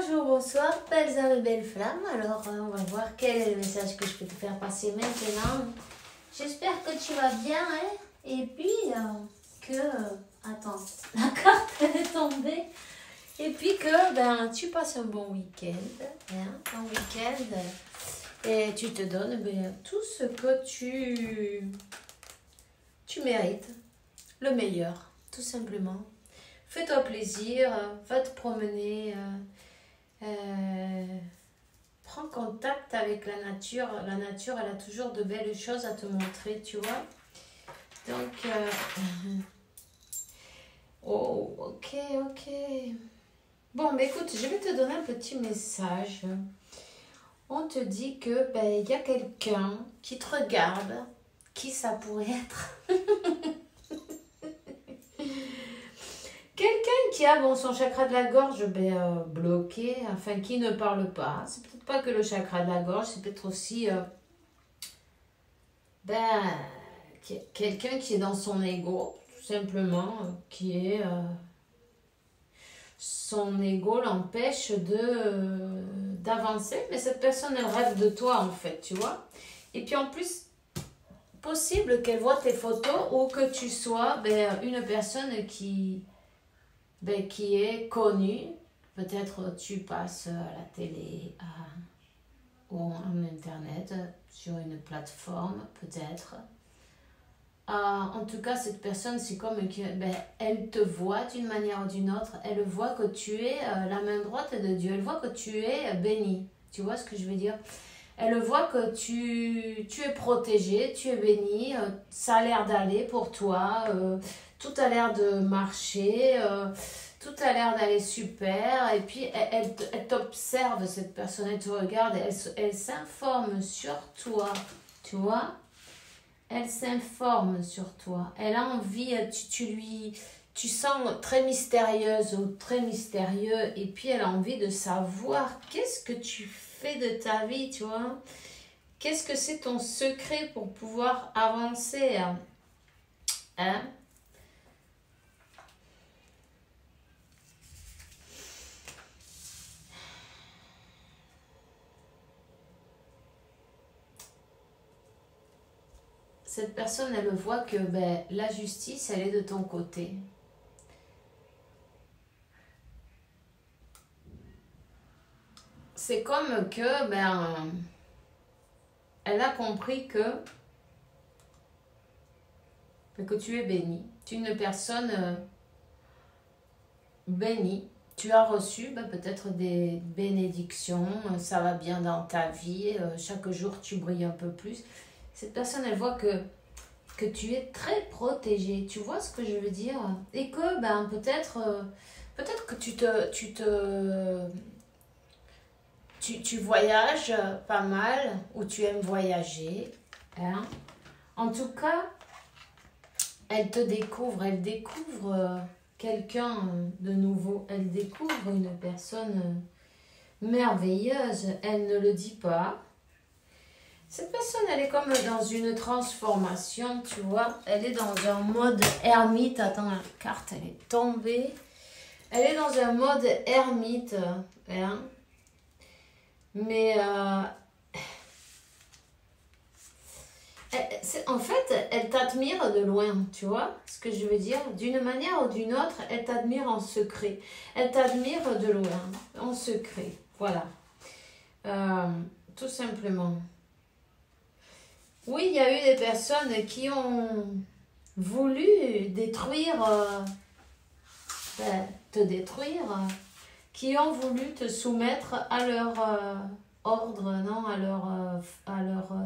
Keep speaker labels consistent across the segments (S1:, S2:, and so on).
S1: Bonjour, bonsoir, belles âmes et belles flammes. Alors, on va voir quel est le message que je peux te faire passer maintenant. J'espère que tu vas bien, hein? Et puis, attends, la carte elle est tombée. Et puis que, tu passes un bon week-end, hein? Un week-end. Et tu te donnes tout ce que tu mérites. Le meilleur, tout simplement. Fais-toi plaisir, va te promener, prends contact avec la nature. La nature, elle a toujours de belles choses à te montrer, tu vois. Donc, oh, ok. Bon, écoute, je vais te donner un petit message. On te dit que, il y a quelqu'un qui te regarde. Qui ça pourrait être? Quelqu'un qui a son chakra de la gorge bloqué, enfin qui ne parle pas. C'est peut-être pas que le chakra de la gorge, c'est peut-être aussi quelqu'un qui est dans son ego, tout simplement, qui est son ego l'empêche d'avancer, mais cette personne elle rêve de toi en fait, tu vois. Et puis en plus, possible qu'elle voit tes photos ou que tu sois une personne qui est connue. Peut-être tu passes à la télé ou en internet, sur une plateforme, peut-être. En tout cas, cette personne, c'est comme elle te voit d'une manière ou d'une autre. Elle voit que tu es la main droite de Dieu. Elle voit que tu es béni. Tu vois ce que je veux dire? Elle voit que tu es protégé, tu es béni. Ça a l'air d'aller pour toi. Tout a l'air de marcher. Tout a l'air d'aller super. Et puis, elle t'observe, cette personne. Elle te regarde. Elle s'informe sur toi. Tu vois? Elle s'informe sur toi. Elle a envie, tu sens très mystérieuse ou très mystérieux. Et puis, elle a envie de savoir qu'est-ce que tu fais de ta vie, tu vois. Qu'est-ce que c'est ton secret pour pouvoir avancer, hein? Cette personne, elle voit que la justice, elle est de ton côté. C'est comme que, elle a compris que tu es béni. Tu es une personne bénie. Tu as reçu peut-être des bénédictions, ça va bien dans ta vie, chaque jour tu brilles un peu plus. Cette personne, elle voit que tu es très protégé. Tu vois ce que je veux dire? Et que peut-être que tu voyages pas mal, ou tu aimes voyager. Hein? En tout cas, elle découvre quelqu'un de nouveau. Elle découvre une personne merveilleuse. Elle ne le dit pas. Cette personne, elle est comme dans une transformation, tu vois. Elle est dans un mode ermite. Attends, la carte, elle est tombée. Elle est dans un mode ermite. Hein. Mais en fait, elle t'admire de loin, tu vois ce que je veux dire? D'une manière ou d'une autre, elle t'admire en secret. Elle t'admire de loin, en secret. Voilà. Tout simplement. Oui, il y a eu des personnes qui ont voulu détruire, te détruire, qui ont voulu te soumettre à leur ordre, non, à leur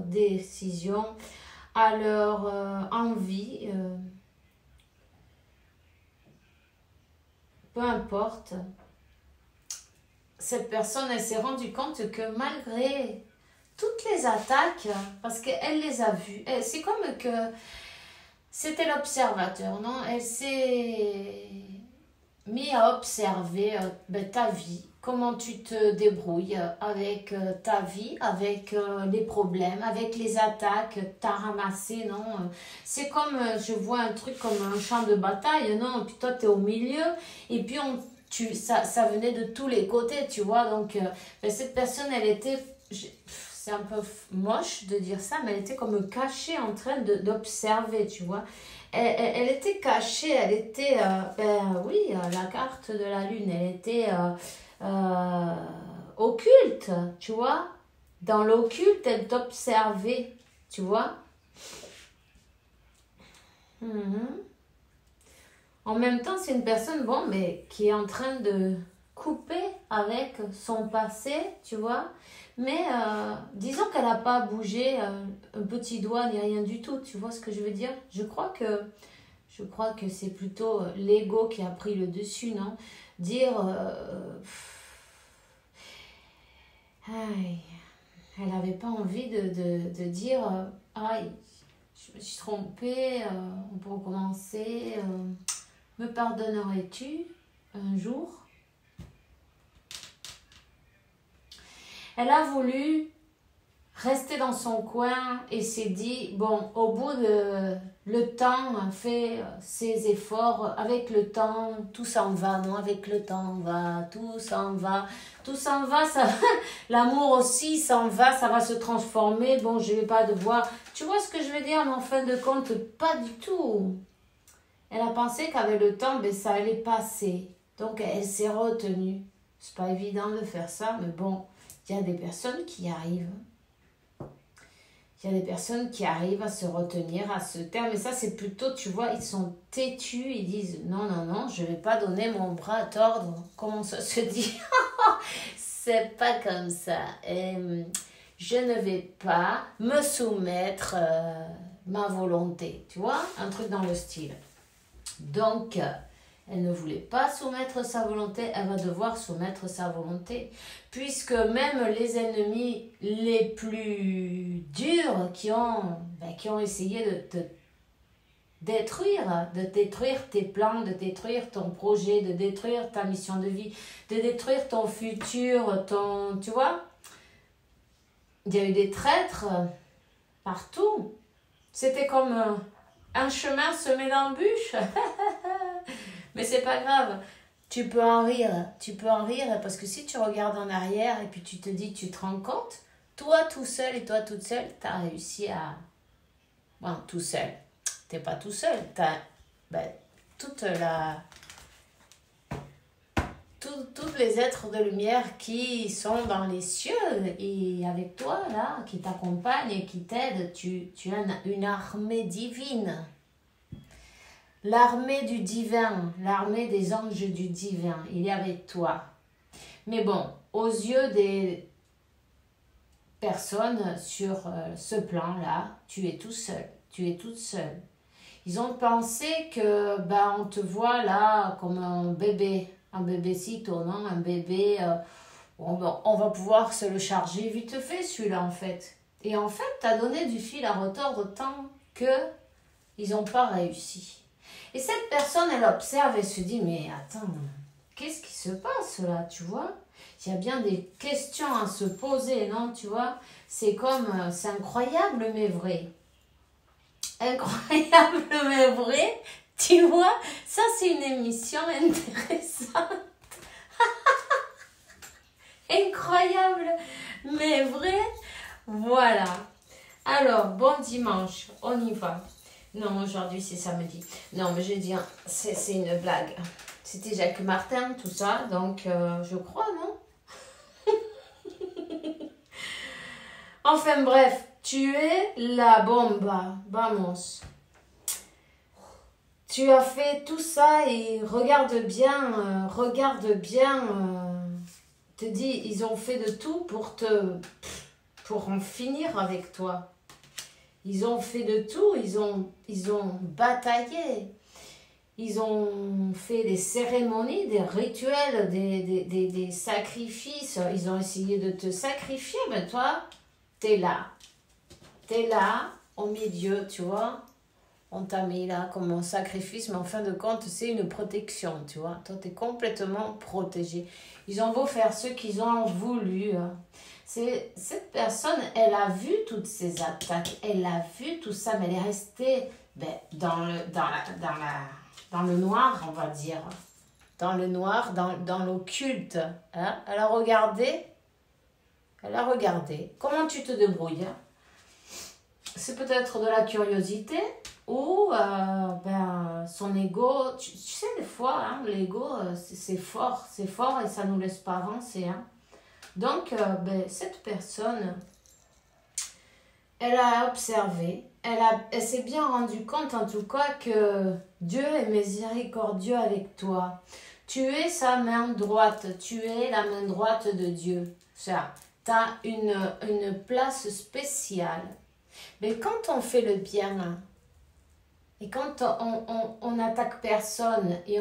S1: décision, à leur envie, peu importe. Cette personne, elle s'est rendue compte que malgré toutes les attaques, parce qu'elle les a vues, c'est comme que c'était l'observateur, non? Elle s'est mise à observer ta vie, comment tu te débrouilles avec ta vie, avec les problèmes, avec les attaques que tu as ramassées, non? C'est comme, je vois un truc comme un champ de bataille, non? Puis toi, tu es au milieu, et puis ça venait de tous les côtés, tu vois. Donc, ben, cette personne, elle était, c'est un peu moche de dire ça, mais elle était comme cachée en train d'observer, tu vois. Elle était cachée, elle était, ben oui, la carte de la lune, elle était occulte, tu vois. Dans l'occulte, elle t'observait, tu vois. En même temps, c'est une personne, bon, mais qui est en train de couper avec son passé, tu vois. Mais disons qu'elle n'a pas bougé un petit doigt ni rien du tout, tu vois ce que je veux dire? Je crois que c'est plutôt l'ego qui a pris le dessus, non? Dire, aïe, elle n'avait pas envie de dire, aïe, je me suis trompée, on peut recommencer, me pardonnerais-tu un jour? Elle a voulu rester dans son coin et s'est dit, bon, au bout de le temps, fait ses efforts, avec le temps, tout s'en va, non, avec le temps, va, tout s'en va, ça, l'amour aussi s'en va, ça va se transformer, bon, je vais pas devoir, tu vois ce que je veux dire, mais en fin de compte, pas du tout. Elle a pensé qu'avec le temps, ben, ça allait passer, donc elle s'est retenue. C'est pas évident de faire ça, mais bon, il y a des personnes qui y arrivent. Il y a des personnes qui arrivent à se retenir, à se taire. Mais ça, c'est plutôt, tu vois, ils sont têtus. Ils disent, non, non, non, je ne vais pas donner mon bras à tordre. Comment ça se dit? C'est pas comme ça. Et, je ne vais pas me soumettre ma volonté. Tu vois, un truc dans le style. Donc, elle ne voulait pas soumettre sa volonté, elle va devoir soumettre sa volonté. Puisque même les ennemis les plus durs qui ont essayé de te détruire tes plans, de détruire ton projet, de détruire ta mission de vie, de détruire ton futur, tu vois, il y a eu des traîtres partout. C'était comme un chemin semé d'embûches. Mais c'est pas grave, tu peux en rire parce que si tu regardes en arrière et puis tu te dis, tu te rends compte, toi tout seul et toi toute seule, tu as réussi à... Bon, tout seul, t'es pas tout seul, tu as tous les êtres de lumière qui sont dans les cieux et avec toi là, qui t'accompagnent et qui t'aident, tu as une armée divine. L'armée du divin, l'armée des anges du divin, il est avec toi. Mais bon, aux yeux des personnes sur ce plan-là, tu es tout seul, tu es toute seule. Ils ont pensé que on te voit là comme un bébécito, non? Un bébé, on va pouvoir se le charger vite fait celui-là en fait. Et en fait, tu as donné du fil à retordre tant qu'ils n'ont pas réussi. Et cette personne, elle observe et se dit, mais attends, qu'est-ce qui se passe là, tu vois? Il y a bien des questions à se poser, non, tu vois? C'est comme, c'est incroyable mais vrai. Incroyable mais vrai, tu vois? Ça, c'est une émission intéressante. Incroyable mais vrai, voilà. Alors, bon dimanche, on y va. Non, aujourd'hui c'est samedi. Non, mais je veux dire, c'est une blague. C'était Jacques Martin, tout ça, donc je crois, non? Enfin bref, tu es la bomba, vamos. Tu as fait tout ça et regarde bien, te dis, ils ont fait de tout pour en finir avec toi. Ils ont fait de tout, ils ont bataillé, ils ont fait des cérémonies, des rituels, des sacrifices, ils ont essayé de te sacrifier, mais toi, t'es là, au milieu, tu vois, on t'a mis là comme un sacrifice, mais en fin de compte, c'est une protection, tu vois, toi, t'es complètement protégé. Ils ont beau faire ce qu'ils ont voulu, cette personne, elle a vu toutes ces attaques, elle a vu tout ça, mais elle est restée dans le noir, on va dire. dans le noir, dans l'occulte. Hein? Elle a regardé. Comment tu te débrouilles? Hein? C'est peut-être de la curiosité ou son ego. Tu sais, des fois, hein, l'ego, c'est fort et ça ne nous laisse pas avancer. Hein. Donc, cette personne, elle a observé, elle s'est bien rendue compte en tout cas que Dieu est miséricordieux avec toi. Tu es sa main droite, tu es la main droite de Dieu. Ça, tu as une place spéciale. Mais quand on fait le bien, et quand on n'attaque personne et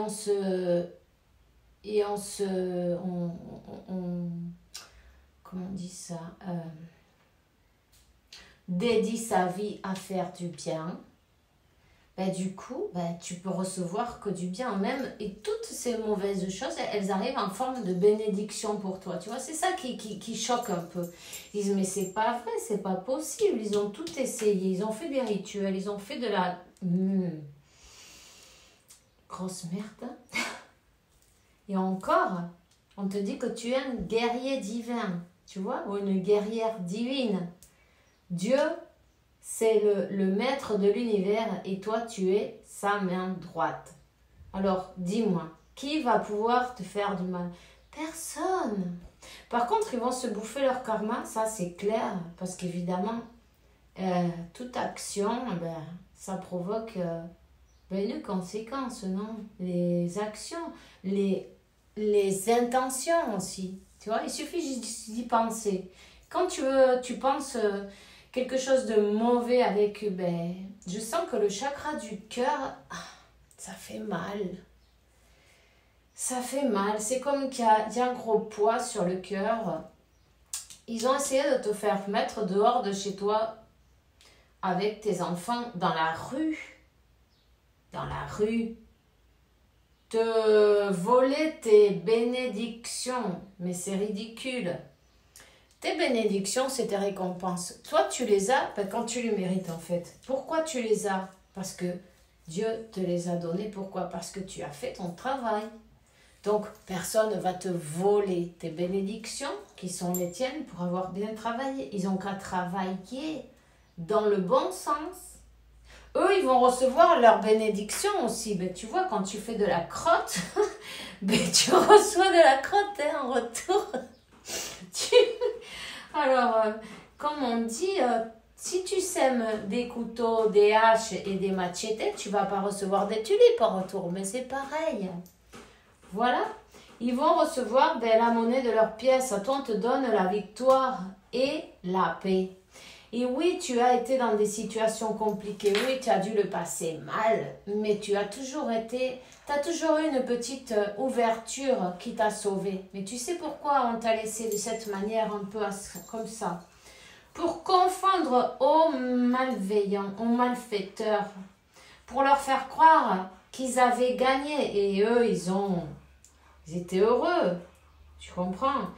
S1: comment on dit ça, dédie sa vie à faire du bien, du coup, tu peux recevoir que du bien même. Et toutes ces mauvaises choses, elles arrivent en forme de bénédiction pour toi. Tu vois, c'est ça qui choque un peu. Ils disent, mais c'est pas vrai, c'est pas possible. Ils ont tout essayé. Ils ont fait des rituels. Ils ont fait de la... grosse merde. Et encore, on te dit que tu es un guerrier divin. Tu vois, ou une guerrière divine. Dieu, c'est le maître de l'univers et toi, tu es sa main droite. Alors, dis-moi, qui va pouvoir te faire du mal? Personne. Par contre, ils vont se bouffer leur karma, ça c'est clair, parce qu'évidemment, toute action, ça provoque une conséquence, non? Les actions, les intentions aussi. Tu vois, il suffit juste d'y penser. Quand tu penses... quelque chose de mauvais avec, je sens que le chakra du cœur, ça fait mal. Ça fait mal. C'est comme qu'il y a un gros poids sur le cœur. Ils ont essayé de te faire mettre dehors de chez toi avec tes enfants dans la rue. Dans la rue. Te voler tes bénédictions. Mais c'est ridicule. Tes bénédictions, c'est tes récompenses. Toi, tu les as quand tu les mérites, en fait. Pourquoi tu les as? Parce que Dieu te les a donnés. Pourquoi? Parce que tu as fait ton travail. Donc, personne ne va te voler tes bénédictions, qui sont les tiennes, pour avoir bien travaillé. Ils n'ont qu'à travailler dans le bon sens. Eux, ils vont recevoir leurs bénédictions aussi. Tu vois, quand tu fais de la crotte, tu reçois de la crotte en retour. Alors, comme on dit, si tu sèmes des couteaux, des haches et des machettes, tu vas pas recevoir des tulipes en retour, mais c'est pareil. Voilà, ils vont recevoir la monnaie de leurs pièces. Toi, on te donne la victoire et la paix. Et oui, tu as été dans des situations compliquées, oui, tu as dû le passer mal, mais tu as toujours eu une petite ouverture qui t'a sauvé. Mais tu sais pourquoi on t'a laissé de cette manière un peu comme ça? Pour confondre aux malveillants, aux malfaiteurs, pour leur faire croire qu'ils avaient gagné. Et eux, ils étaient heureux, tu comprends?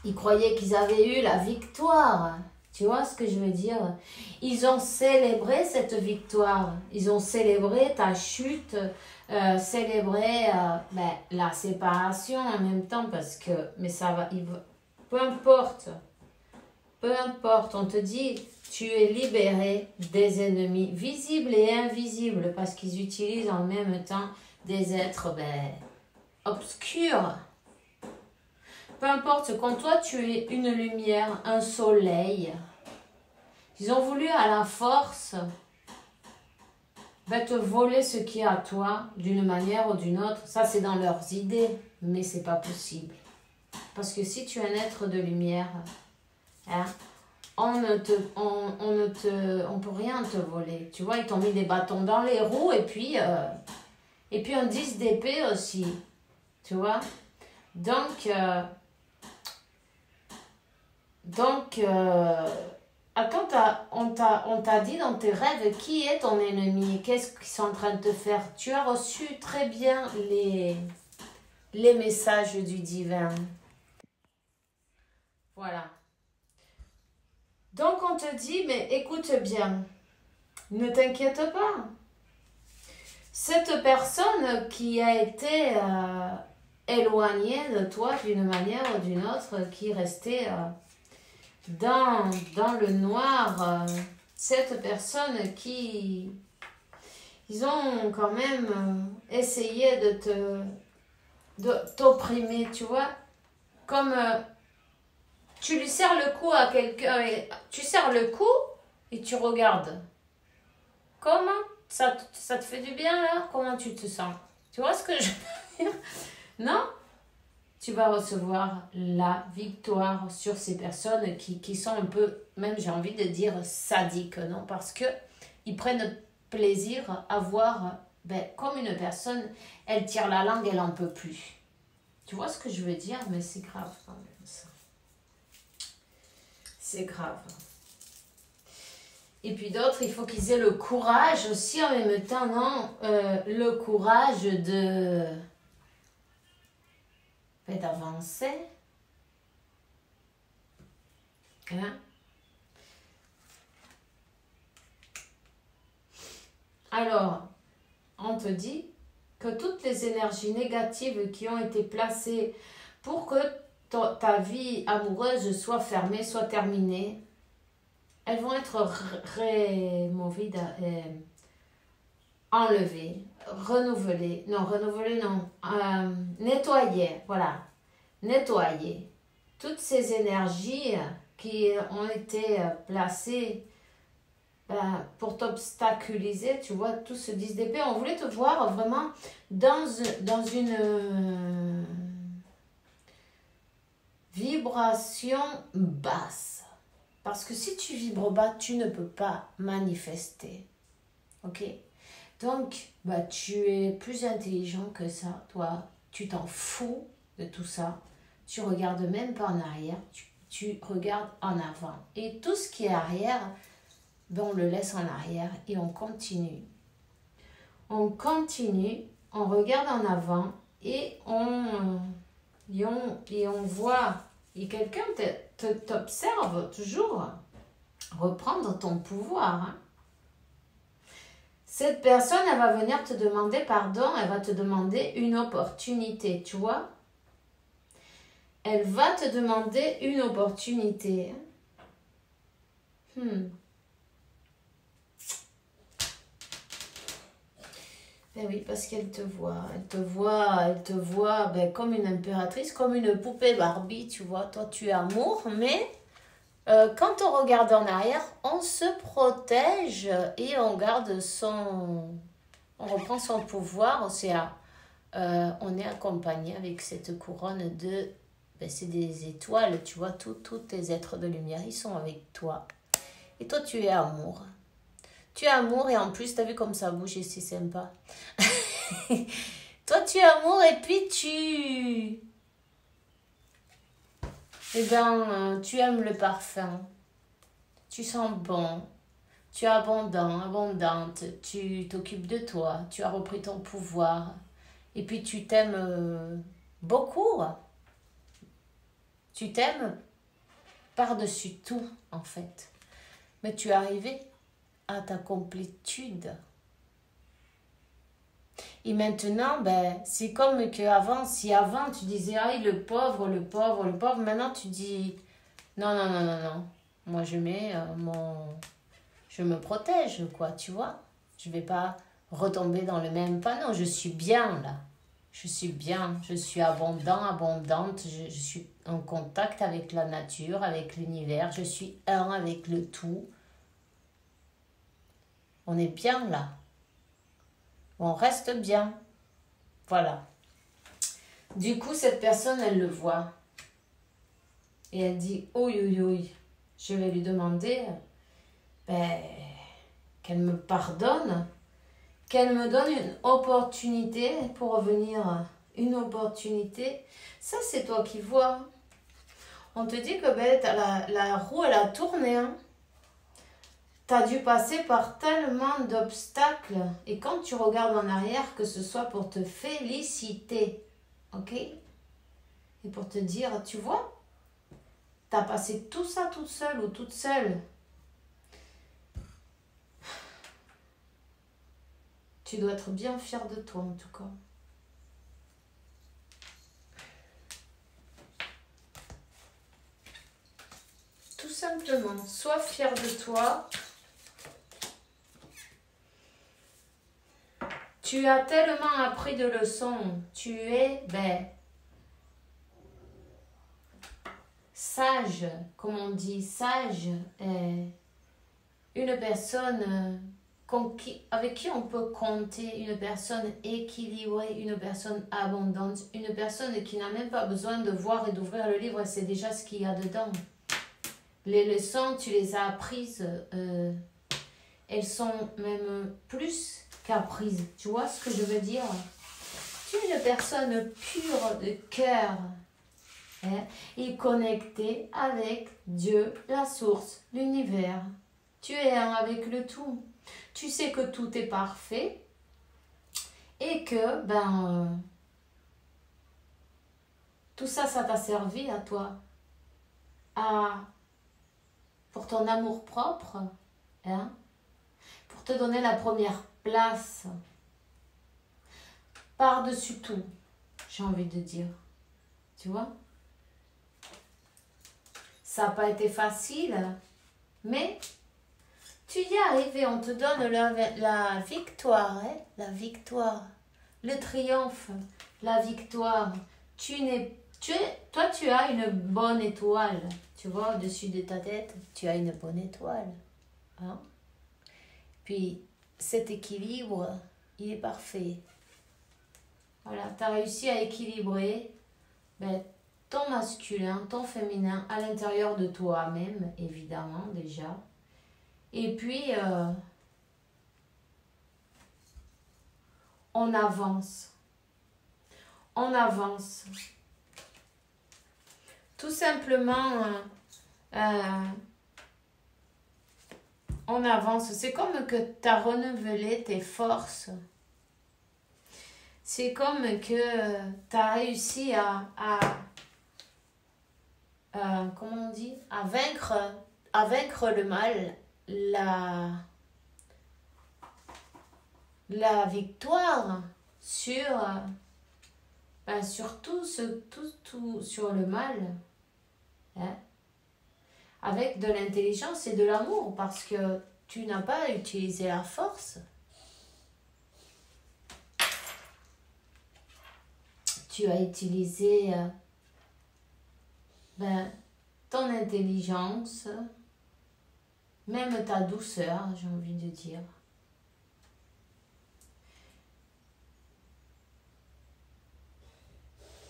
S1: Ils croyaient qu'ils avaient eu la victoire. Tu vois ce que je veux dire? Ils ont célébré cette victoire. Ils ont célébré ta chute, célébré la séparation en même temps parce que... Mais ça va... peu importe. Peu importe. On te dit, tu es libéré des ennemis visibles et invisibles parce qu'ils utilisent en même temps des êtres obscurs. Peu importe, quand toi tu es une lumière, un soleil, ils ont voulu à la force te voler ce qui est à toi d'une manière ou d'une autre. Ça c'est dans leurs idées, mais c'est pas possible. Parce que si tu es un être de lumière, hein, on peut rien te voler. Tu vois, ils t'ont mis des bâtons dans les roues et puis un 10 d'épée aussi. Tu vois? Donc, on t'a dit dans tes rêves qui est ton ennemi, qu'est-ce qu'ils sont en train de te faire. Tu as reçu très bien les messages du divin. Voilà. Donc on te dit, mais écoute bien, ne t'inquiète pas. cette personne qui a été éloignée de toi d'une manière ou d'une autre, qui restait dans le noir, cette personne qui, ils ont quand même essayé de t'opprimer, tu vois, comme tu lui serres le cou à quelqu'un, tu serres le cou et tu regardes. Comment ça te fait du bien là? Comment tu te sens? Tu vois ce que je veux dire? Non? Tu vas recevoir la victoire sur ces personnes qui sont un peu, même j'ai envie de dire sadiques, non? Parce que ils prennent plaisir à voir, comme une personne, elle tire la langue, elle en peut plus. Tu vois ce que je veux dire? Mais c'est grave quand même ça. C'est grave. Et puis d'autres, il faut qu'ils aient le courage aussi en même temps, non? Le courage d'avancer. Hein? Alors, on te dit que toutes les énergies négatives qui ont été placées pour que ta vie amoureuse soit fermée, soit terminée, elles vont être removies, enlevées, renouvelées, nettoyées, voilà, nettoyées. Toutes ces énergies qui ont été placées pour t'obstaculiser, tu vois, tout ce 10 d'épée, on voulait te voir vraiment dans une vibration basse. Parce que si tu vibres bas, tu ne peux pas manifester. Ok? Donc, tu es plus intelligent que ça, toi. Tu t'en fous de tout ça. Tu regardes même pas en arrière, tu regardes en avant. Et tout ce qui est arrière, on le laisse en arrière et on continue. On continue, on regarde en avant et on voit, et quelqu'un t'observe toujours reprendre ton pouvoir. Hein. Cette personne, elle va venir te demander pardon, elle va te demander une opportunité, tu vois. Elle va te demander une opportunité. Oui, parce qu'elle te voit, comme une impératrice, comme une poupée Barbie, tu vois. Toi, tu es amour, mais quand on regarde en arrière, on se protège et on garde on reprend son pouvoir. On est accompagné avec cette couronne c'est des étoiles, tu vois. Tous tes êtres de lumière, ils sont avec toi. Et toi, tu es amour. Tu es amour et en plus, tu as vu comme ça bouge et c'est sympa. Toi, tu es amour et puis tu aimes le parfum. Tu sens bon. Tu es abondante. Tu t'occupes de toi. Tu as repris ton pouvoir. Et puis, tu t'aimes beaucoup. Tu t'aimes par-dessus tout, en fait. Mais tu es arrivé à ta complétude. Et maintenant, c'est comme qu'avant, si avant tu disais, ah, le pauvre, maintenant tu dis, non. Moi, je me protège, quoi, tu vois. Je vais pas retomber dans le même panneau. Je suis bien, là. Je suis bien. Je suis abondante. Je suis en contact avec la nature, avec l'univers. Je suis un avec le tout. On est bien, là. On reste bien. Voilà. Du coup, cette personne, elle le voit. Et elle dit, oui, je vais lui demander qu'elle me pardonne, qu'elle me donne une opportunité pour revenir. Une opportunité. Ça, c'est toi qui vois. On te dit que la roue, elle a tourné. Hein. Tu as dû passer par tellement d'obstacles. Et quand tu regardes en arrière, que ce soit pour te féliciter, ok? Et pour te dire, tu vois, tu as passé tout ça toute seule ou toute seule. Tu dois être bien fier de toi en tout cas. Tout simplement, sois fier de toi. Tu as tellement appris de leçons. Tu es, sage, comme on dit, sage. Une personne avec qui on peut compter, une personne équilibrée, une personne abondante, une personne qui n'a même pas besoin de voir et d'ouvrir le livre, c'est déjà ce qu'il y a dedans. Les leçons, tu les as apprises, elles sont même plus qu'apprises. Tu vois ce que je veux dire? Tu es une personne pure de cœur, et connectée avec Dieu, la source, l'univers. Tu es un avec le tout. Tu sais que tout est parfait et que, tout ça, ça t'a servi à toi, pour ton amour propre, pour te donner la première place, par-dessus tout, j'ai envie de dire. Tu vois? Ça n'a pas été facile, mais tu y es arrivé, on te donne la victoire, la victoire, le triomphe, la victoire. Toi, tu as une bonne étoile, tu vois, au-dessus de ta tête, tu as une bonne étoile. Puis, cet équilibre, il est parfait. Voilà, tu as réussi à équilibrer ton masculin, ton féminin à l'intérieur de toi-même, évidemment, déjà. Et puis, on avance. On avance. Tout simplement, on avance. C'est comme que tu as renouvelé tes forces. C'est comme que tu as réussi comment on dit, à vaincre le mal, la victoire sur tout sur le mal, avec de l'intelligence et de l'amour, parce que tu n'as pas utilisé la force. Tu as utilisé ton intelligence, même ta douceur, j'ai envie de dire.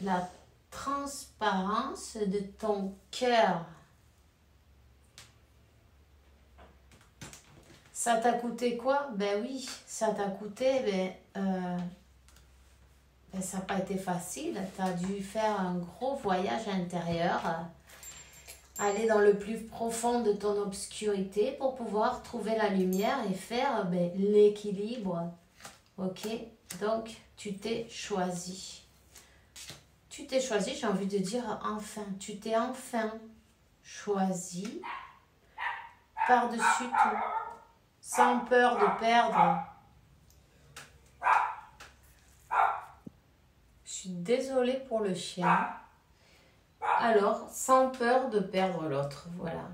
S1: La transparence de ton cœur. Ça t'a coûté quoi? Ben oui, ça t'a coûté, ça n'a pas été facile. Tu as dû faire un gros voyage intérieur, aller dans le plus profond de ton obscurité pour pouvoir trouver la lumière et faire l'équilibre. Ok? Donc, tu t'es choisi. Tu t'es choisi, j'ai envie de dire enfin. Tu t'es enfin choisi par-dessus tout, sans peur de perdre. Je suis désolée pour le chien. Alors, sans peur de perdre l'autre, voilà.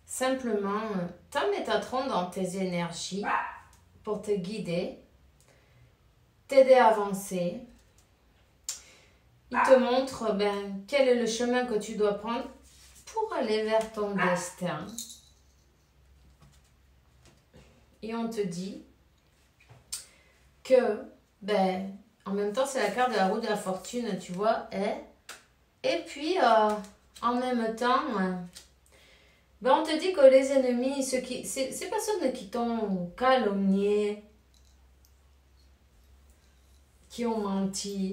S1: Simplement, tu as Métatron dans tes énergies pour te guider, t'aider à avancer. Il te montre quel est le chemin que tu dois prendre pour aller vers ton destin. Et on te dit que, en même temps, c'est la carte de la roue de la fortune, tu vois. Et puis, en même temps, on te dit que les ennemis, ces personnes qui t'ont calomnié, qui ont menti,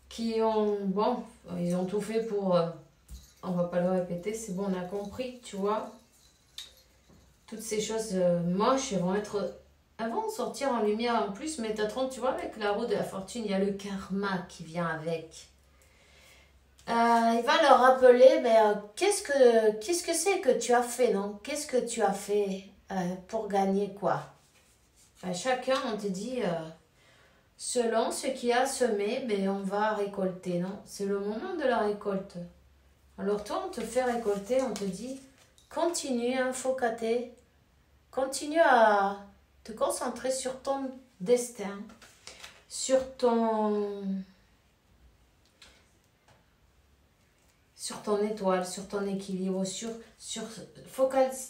S1: qui ont, ils ont tout fait pour, on va pas le répéter, c'est bon, on a compris, tu vois. Toutes ces choses moches, elles vont sortir en lumière en plus. Métatron, tu vois, avec la roue de la fortune, il y a le karma qui vient avec. Il va leur rappeler, qu'est-ce que c'est que tu as fait, non? Qu'est-ce que tu as fait pour gagner quoi? Ben, chacun, on te dit, selon ce qui a semé, ben, on va récolter, non? C'est le moment de la récolte. Alors toi, on te fait récolter, on te dit, continue à focater, continue à te concentrer sur ton destin, sur ton étoile, sur ton équilibre,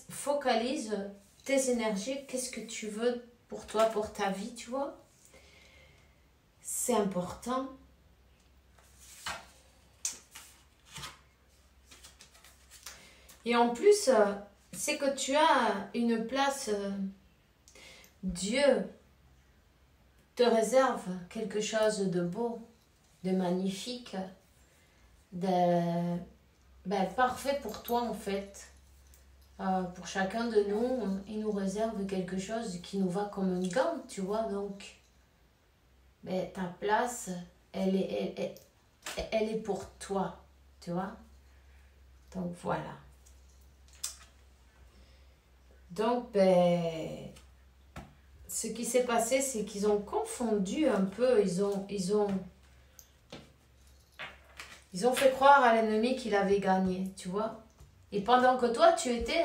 S1: focalise tes énergies, qu'est-ce que tu veux pour toi, pour ta vie, tu vois. C'est important. Et en plus, c'est que tu as une place, Dieu te réserve quelque chose de beau, de magnifique, parfait pour toi en fait. Pour chacun de nous, il nous réserve quelque chose qui nous va comme un gant, tu vois. Donc, ta place, elle est pour toi, tu vois. Donc, voilà. Donc, ce qui s'est passé, c'est qu'ils ont confondu un peu, ils ont fait croire à l'ennemi qu'il avait gagné, tu vois. Et pendant que toi, tu étais...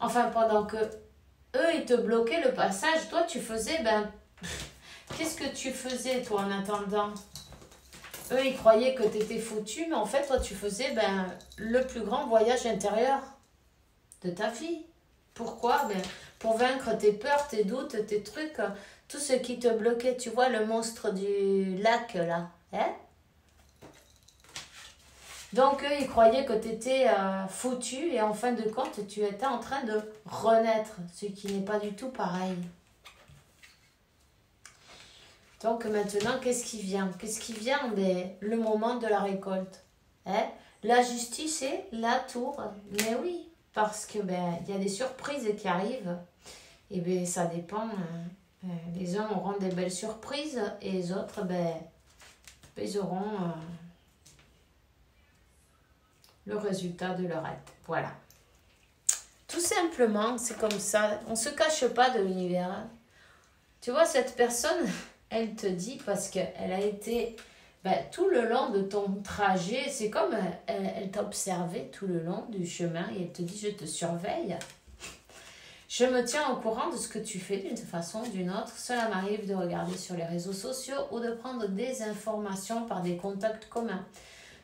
S1: pendant que eux, ils te bloquaient le passage, toi, tu faisais... qu'est-ce que tu faisais, toi, en attendant? Eux, ils croyaient que tu étais foutu, mais en fait, toi, tu faisais le plus grand voyage intérieur de ta vie. Pourquoi? Pour vaincre tes peurs, tes doutes, tes trucs, tout ce qui te bloquait. Tu vois, le monstre du lac, là. Hein? Donc, eux, ils croyaient que tu étais foutu et en fin de compte, tu étais en train de renaître, ce qui n'est pas du tout pareil. Donc, maintenant, qu'est-ce qui vient? Qu'est-ce qui vient? Le moment de la récolte. Hein? La justice et la tour. Mais oui, parce que y a des surprises qui arrivent. Et ça dépend. Les uns auront des belles surprises et les autres, ils auront... le résultat de leur aide. Voilà. Tout simplement, c'est comme ça. On ne se cache pas de l'univers. Tu vois, cette personne, elle te dit, parce qu'elle a été tout le long de ton trajet, c'est comme elle t'a observé tout le long du chemin et elle te dit, je te surveille. Je me tiens au courant de ce que tu fais d'une façon ou d'une autre. Cela m'arrive de regarder sur les réseaux sociaux ou de prendre des informations par des contacts communs.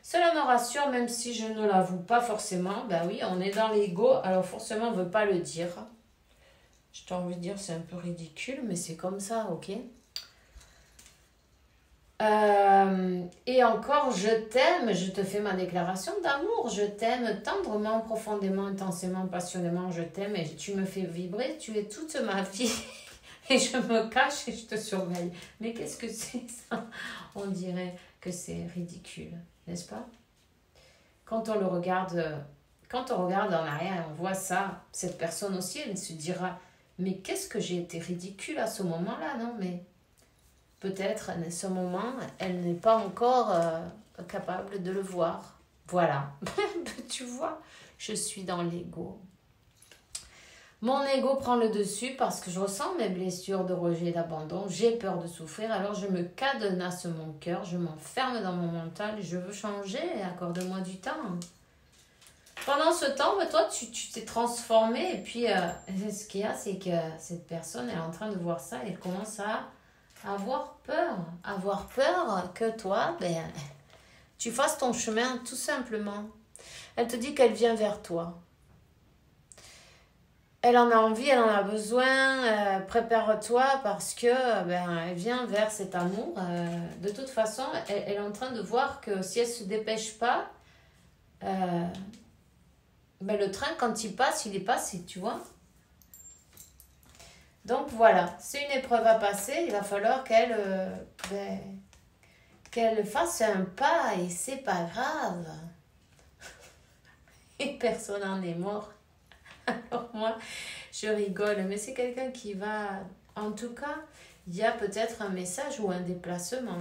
S1: Cela me rassure, même si je ne l'avoue pas forcément. Oui, on est dans l'ego, alors forcément, on ne veut pas le dire. Je t'ai envie de dire, c'est un peu ridicule, mais c'est comme ça, ok? Et encore, je t'aime, je te fais ma déclaration d'amour. Je t'aime tendrement, profondément, intensément, passionnément. Je t'aime et tu me fais vibrer. Tu es toute ma vie. Et je me cache et je te surveille. Mais qu'est-ce que c'est ça? On dirait que c'est ridicule, n'est-ce pas? Quand on regarde en arrière, on voit ça, cette personne aussi, elle se dira, mais qu'est-ce que j'ai été ridicule à ce moment-là, non? Mais peut-être, à ce moment, elle n'est pas encore capable de le voir. Voilà. Tu vois, je suis dans l'ego. Mon ego prend le dessus parce que je ressens mes blessures de rejet et d'abandon. J'ai peur de souffrir, alors je me cadenasse mon cœur, je m'enferme dans mon mental, je veux changer, accorde-moi du temps. Pendant ce temps, toi, tu t'es transformé et puis ce qu'il y a, c'est que cette personne est en train de voir ça et elle commence à avoir peur. Avoir peur que toi, tu fasses ton chemin tout simplement. Elle te dit qu'elle vient vers toi. Elle en a envie, elle en a besoin, prépare-toi parce que elle vient vers cet amour. De toute façon, elle est en train de voir que si elle ne se dépêche pas, le train, quand il est passé, tu vois. Donc voilà, c'est une épreuve à passer, il va falloir qu'elle fasse un pas et c'est pas grave. Et personne n'en est mort. Alors moi, je rigole, mais c'est quelqu'un qui va... En tout cas, il y a peut-être un message ou un déplacement.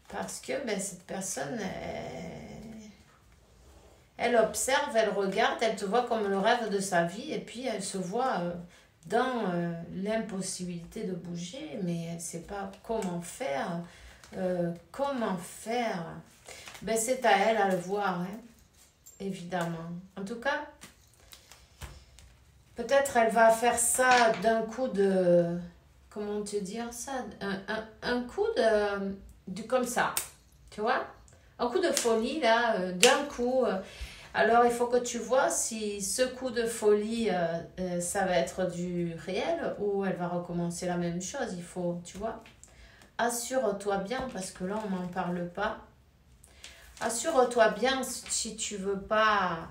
S1: Parce que cette personne, elle observe, elle regarde, elle te voit comme le rêve de sa vie et puis elle se voit dans l'impossibilité de bouger, mais elle ne sait pas comment faire. Comment faire? Ben, c'est à elle à le voir, hein, évidemment. En tout cas, peut-être elle va faire ça d'un coup de... Comment te dire ça? Un coup de comme ça, tu vois? Un coup de folie, là, d'un coup. Alors, il faut que tu vois si ce coup de folie, ça va être du réel ou elle va recommencer la même chose. Il faut, tu vois, assure-toi bien, parce que là, on n'en parle pas. Assure-toi bien si tu veux pas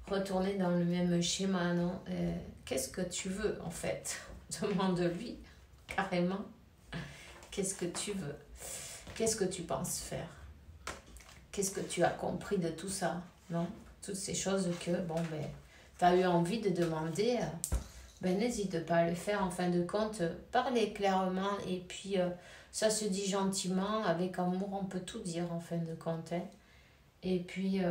S1: retourner dans le même schéma, non? Qu'est-ce que tu veux, en fait? Demande-lui, carrément. Qu'est-ce que tu veux? Qu'est-ce que tu penses faire? Qu'est-ce que tu as compris de tout ça, non? Toutes ces choses que, bon, ben, tu as eu envie de demander, ben, n'hésite pas à le faire. En fin de compte, parler clairement et puis ça se dit gentiment, avec amour, on peut tout dire en fin de compte. Hein. Et puis,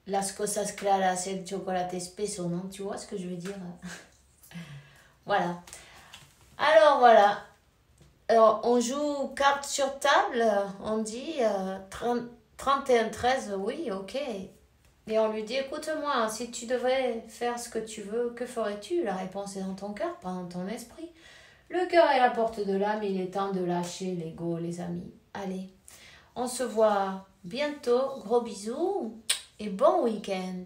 S1: las cosas claras, el chocolate espeso, non? Tu vois ce que je veux dire? Voilà. Alors, voilà. Alors, on joue carte sur table, on dit 31-13, oui, ok. Et on lui dit, écoute-moi, si tu devrais faire ce que tu veux, que ferais-tu? La réponse est dans ton cœur, pas dans ton esprit. Le cœur est la porte de l'âme, il est temps de lâcher l'ego, les amis. Allez, on se voit bientôt, gros bisous et bon week-end.